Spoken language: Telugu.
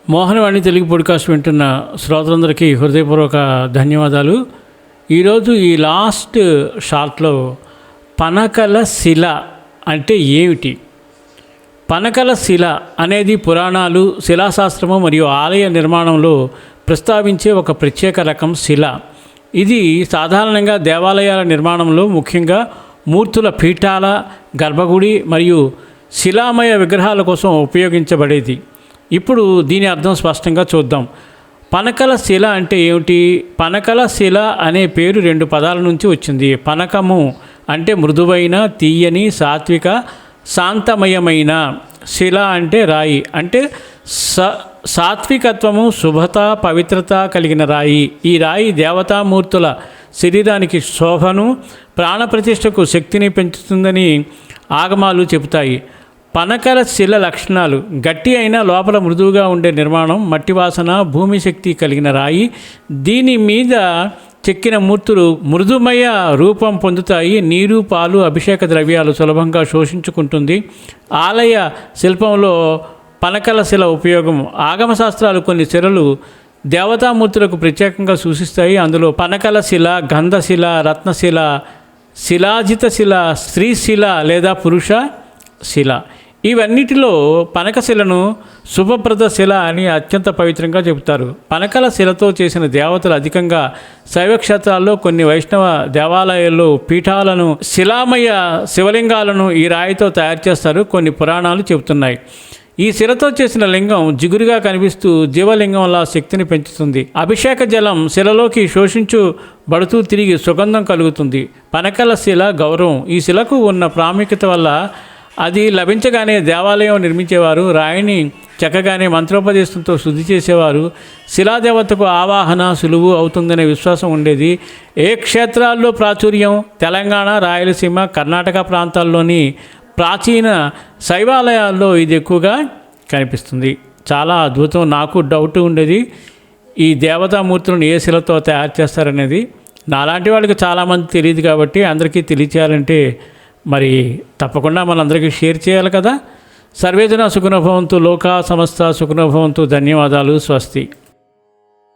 మోహనవాణి తెలుగు పాడ్కాస్ట్ వింటున్న శ్రోతలందరికీ హృదయపూర్వక ధన్యవాదాలు. ఈరోజు ఈ లాస్ట్ షార్ట్లో పనకల శిల అంటే ఏమిటి? పనకల శిల అనేది పురాణాలు, శిలాశాస్త్రము మరియు ఆలయ నిర్మాణంలో ప్రస్తావించే ఒక ప్రత్యేక రకం శిల. ఇది సాధారణంగా దేవాలయాల నిర్మాణంలో, ముఖ్యంగా మూర్తుల పీఠాల, గర్భగుడి మరియు శిలామయ విగ్రహాల కోసం ఉపయోగించబడేది. ఇప్పుడు దీని అర్థం స్పష్టంగా చూద్దాం. పనకల శిల అంటే ఏమిటి? పనకల శిల అనే పేరు రెండు పదాల నుంచి వచ్చింది. పనకము అంటే మృదువైన, తీయని, సాత్విక, శాంతమయమైన. శిల అంటే రాయి, అంటే సాత్వికత్వము, శుభత, పవిత్రత కలిగిన రాయి. ఈ రాయి దేవతామూర్తుల శరీరానికి శోభను, ప్రాణప్రతిష్టకు శక్తిని పెంచుతుందని ఆగమాలు చెబుతాయి. పనకల శిల లక్షణాలు: గట్టి అయిన లోపల మృదువుగా ఉండే నిర్మాణం, మట్టి వాసన, భూమి శక్తి కలిగిన రాయి. దీని మీద చెక్కిన మూర్తులు మృదుమయ రూపం పొందుతాయి. నీరు, పాలు, అభిషేక ద్రవ్యాలు సులభంగా శోషించుకుంటుంది. ఆలయ శిల్పంలో పనకల శిల ఉపయోగం: ఆగమశాస్త్రాలు కొన్ని శిలలు దేవతామూర్తులకు ప్రత్యేకంగా సూచిస్తాయి. అందులో పనకల శిల, గంధశిల, రత్నశిల, శిలాజిత శిల, స్త్రీశిల లేదా పురుష శిల. ఇవన్నిటిలో పనకశిలను శుభప్రద శిల అని అత్యంత పవిత్రంగా చెబుతారు. పనకల శిలతో చేసిన దేవతలు అధికంగా శైవక్షేత్రాల్లో, కొన్ని వైష్ణవ దేవాలయాల్లో పీఠాలను, శిలామయ శివలింగాలను ఈ రాయితో తయారు చేస్తారు. కొన్ని పురాణాలు చెబుతున్నాయి. ఈ శిలతో చేసిన లింగం జిగురుగా కనిపిస్తూ జీవలింగంలా శక్తిని పెంచుతుంది. అభిషేక జలం శిలలోకి శోషించబడుతూ తిరిగి సుగంధం కలుగుతుంది. పనకల శిల గౌరవం: ఈ శిలకు ఉన్న ప్రాముఖ్యత వల్ల అది లభించగానే దేవాలయం నిర్మించేవారు. రాయిని చెక్కగానే మంత్రోపదేశంతో శుద్ధి చేసేవారు. శిలాదేవతకు ఆవాహన సులువు అవుతుందనే విశ్వాసం ఉండేది. ఏ క్షేత్రాల్లో ప్రాచుర్యం: తెలంగాణ, రాయలసీమ, కర్ణాటక ప్రాంతాల్లోని ప్రాచీన శైవాలయాల్లో ఇది ఎక్కువగా కనిపిస్తుంది. చాలా అద్భుతం. నాకు డౌట్ ఉండేది, ఈ దేవతామూర్తులను ఏ శిలతో తయారు చేస్తారనేది. నాలాంటి వాళ్ళకి చాలామంది తెలియదు కాబట్టి అందరికీ తెలియచేయాలంటే మరి తప్పకుండా మనందరికీ షేర్ చేయాలి కదా. సర్వేజన సుఖినో భవంతు, లోకా సమస్త సుఖినో భవంతు. ధన్యవాదాలు. స్వస్తి.